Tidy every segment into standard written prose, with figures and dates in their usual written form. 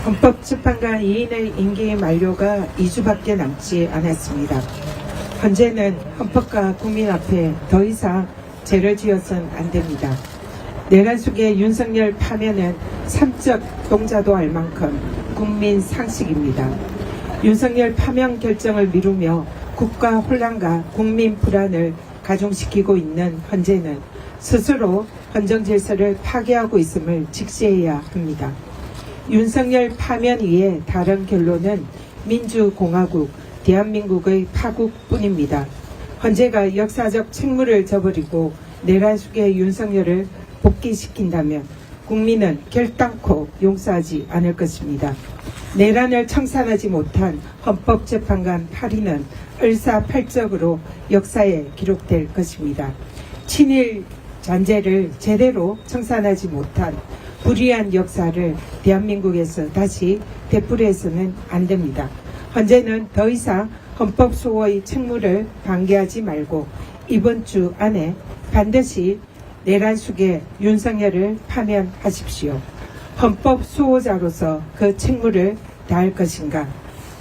헌법재판관 2인의 임기 만료가 2주밖에 남지 않았습니다. 헌재는 헌법과 국민 앞에 더 이상 죄를 지어서는 안 됩니다. 내란 속의 윤석열 파면은 삼적 동자도 알 만큼 국민 상식입니다. 윤석열 파면 결정을 미루며 국가 혼란과 국민 불안을 가중시키고 있는 헌재는 스스로 헌정질서를 파괴하고 있음을 직시해야 합니다. 윤석열 파면 위에 다른 결론은 민주공화국, 대한민국의 파국뿐입니다. 헌재가 역사적 책무를 져버리고 내란 속의 윤석열을 복귀시킨다면 국민은 결단코 용서하지 않을 것입니다. 내란을 청산하지 못한 헌법재판관 8인은 을사팔적으로 역사에 기록될 것입니다. 친일 잔재를 제대로 청산하지 못한 불의한 역사를 대한민국에서 다시 되풀이해서는 안 됩니다. 헌재는 더 이상 헌법소호의 책무를 방기하지 말고 이번 주 안에 반드시 내란 속의 윤석열을 파면하십시오. 헌법수호자로서 그 책무를 다할 것인가?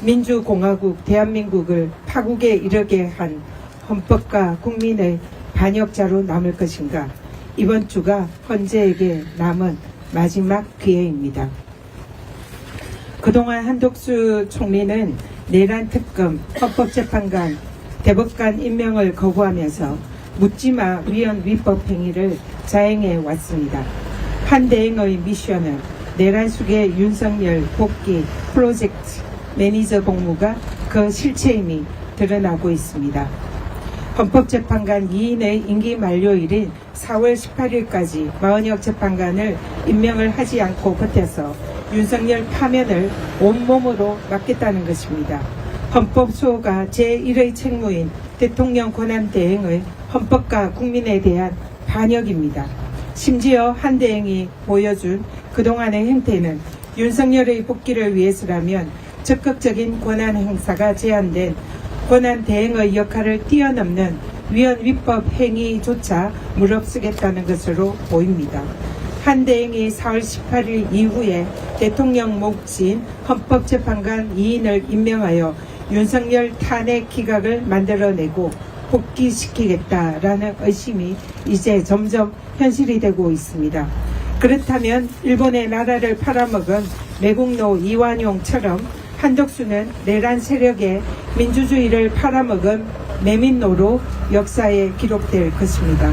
민주공화국 대한민국을 파국에 이르게 한 헌법과 국민의 반역자로 남을 것인가? 이번 주가 헌재에게 남은 마지막 기회입니다. 그동안 한덕수 총리는 내란 특검, 헌법재판관, 대법관 임명을 거부하면서 묻지마 위헌 위법 행위를 자행해 왔습니다. 한 대행의 미션은 내란 속의 윤석열 복귀 프로젝트 매니저 공무가 그 실체임이 드러나고 있습니다. 헌법재판관 2인의 임기 만료일인 4월 18일까지 마은혁 재판관을 임명을 하지 않고 버텨서 윤석열 파면을 온몸으로 막겠다는 것입니다. 헌법수호가 제1의 책무인 대통령 권한대행의 헌법과 국민에 대한 반역입니다. 심지어 한 대행이 보여준 그동안의 행태는 윤석열의 복귀를 위해서라면 적극적인 권한 행사가 제한된 권한 대행의 역할을 뛰어넘는 위헌 위법 행위조차 무릅쓰겠다는 것으로 보입니다. 한 대행이 4월 18일 이후에 대통령 몫인 헌법재판관 2인을 임명하여 윤석열 탄핵 기각을 만들어내고 복귀시키겠다라는 의심이 이제 점점 현실이 되고 있습니다. 그렇다면 일본의 나라를 팔아먹은 매국노 이완용처럼 한덕수는 내란 세력의 민주주의를 팔아먹은 매민노로 역사에 기록될 것입니다.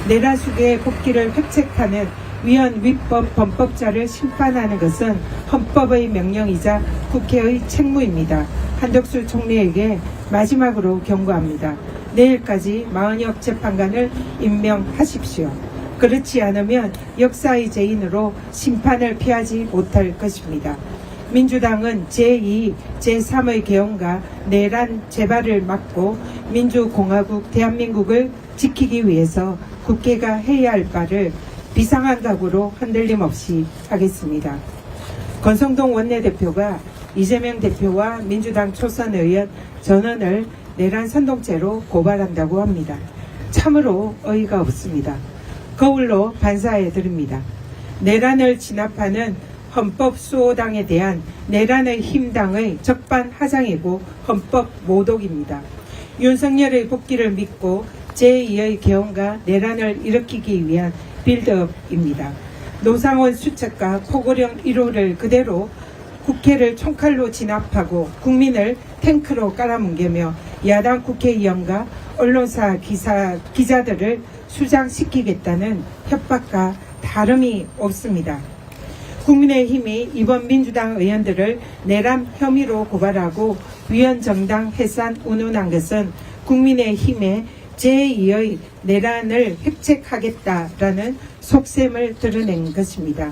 내란 속의 복귀를 획책하는 위헌 위법 범법자를 심판하는 것은 헌법의 명령이자 국회의 책무입니다. 한덕수 총리에게 마지막으로 경고합니다. 내일까지 마은혁 재판관을 임명하십시오. 그렇지 않으면 역사의 죄인으로 심판을 피하지 못할 것입니다. 민주당은 제2, 제3의 개헌과 내란 재발을 막고 민주공화국 대한민국을 지키기 위해서 국회가 해야 할 바를 비상한 각오로 흔들림 없이 하겠습니다. 권성동 원내대표가 이재명 대표와 민주당 초선 의원 전원을 내란 선동죄로 고발한다고 합니다. 참으로 어이가 없습니다. 거울로 반사해 드립니다. 내란을 진압하는 헌법수호당에 대한 내란의 힘당의 적반하장이고 헌법 모독입니다. 윤석열의 복귀를 믿고 제2의 개헌과 내란을 일으키기 위한 빌드업입니다. 노상원 수첩과 포고령 1호를 그대로 국회를 총칼로 진압하고 국민을 탱크로 깔아뭉개며 야당 국회의원과 언론사 기자들을 수장시키겠다는 협박과 다름이 없습니다. 국민의힘이 이번 민주당 의원들을 내란 혐의로 고발하고 위헌정당 해산 운운한 것은 국민의힘의 제2의 내란을 획책하겠다라는 속셈을 드러낸 것입니다.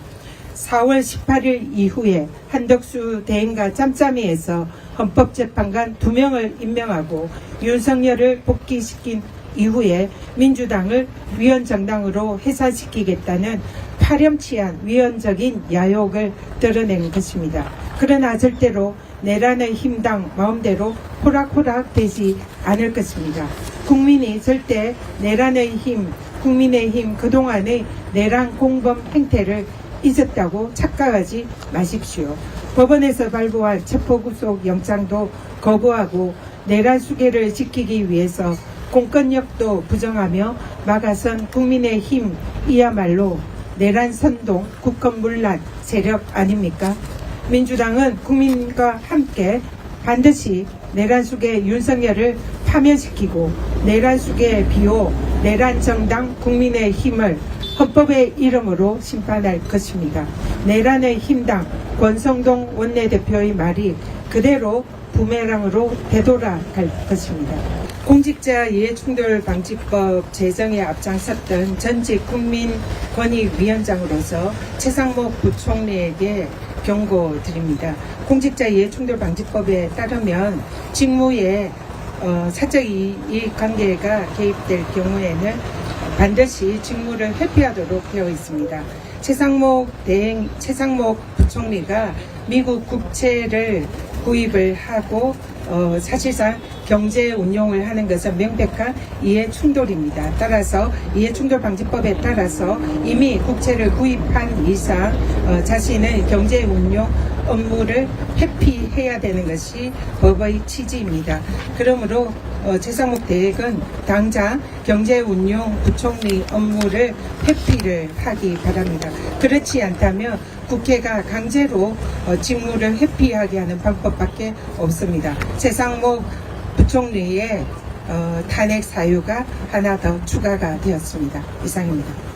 4월 18일 이후에 한덕수 대행과 짬짬이에서 헌법재판관 2명을 임명하고 윤석열을 복귀시킨 이후에 민주당을 위헌정당으로 해산시키겠다는 파렴치한 위헌적인 야욕을 드러낸 것입니다. 그러나 절대로 내란의 힘당 마음대로 호락호락 되지 않을 것입니다. 국민이 절대 내란의 힘, 국민의힘 그동안의 내란 공범 행태를 잊었다고 착각하지 마십시오. 법원에서 발부할 체포구속 영장도 거부하고 내란 수계를 지키기 위해서 공권력도 부정하며 막아선 국민의힘이야말로 내란 선동, 국헌문란 세력 아닙니까? 민주당은 국민과 함께 반드시 내란 수계 윤석열을 파면시키고 내란 수계의 비호, 내란 정당 국민의힘을 헌법의 이름으로 심판할 것입니다. 내란의 힘당 권성동 원내대표의 말이 그대로 부메랑으로 되돌아갈 것입니다. 공직자 이해충돌 방지법 제정에 앞장섰던 전직 국민권익위원장으로서 최상목 부총리에게 경고드립니다. 공직자 이해충돌 방지법에 따르면 직무에 사적 이익 관계가 개입될 경우에는 반드시 직무를 회피하도록 되어 있습니다. 최상목 부총리가 미국 국채를 구입을 하고 사실상 경제 운용을 하는 것은 명백한 이해충돌입니다. 따라서 이해충돌방지법에 따라서 이미 국채를 구입한 이상 자신의 경제 운용 업무를 회피해야 되는 것이 법의 취지입니다. 그러므로 최상목 대행은 당장 경제운용 부총리 업무를 회피를 하기 바랍니다. 그렇지 않다면 국회가 강제로 직무를 회피하게 하는 방법밖에 없습니다. 최상목 부총리의 탄핵 사유가 하나 더 추가가 되었습니다. 이상입니다.